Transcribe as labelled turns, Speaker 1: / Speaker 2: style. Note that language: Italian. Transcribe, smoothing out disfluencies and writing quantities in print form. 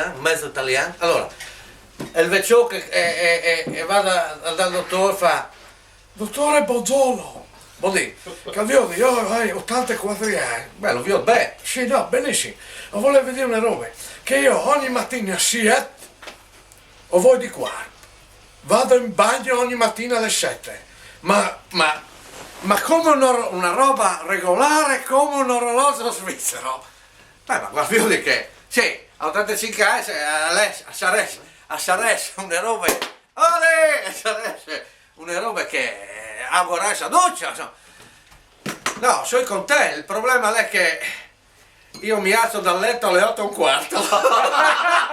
Speaker 1: là, mezzo italiano. Allora, il vecchio che va dal dottore fa, dottore Bozzolo, vuol dire, Calvioli, io ho 84 anni. Bello, vi ho bene. Sì, no, benissimo. Ma volevo dire una roba, che io ogni mattina o voi di qua, vado in bagno ogni mattina alle 7, ma come una roba regolare, come un orologio svizzero. Ma Calvioli che, sì, a 85 anni, a Sares, una roba, una roba che a vorrei a doccia, insomma. No, sono con te, il problema è che io mi alzo dal letto alle 8:15.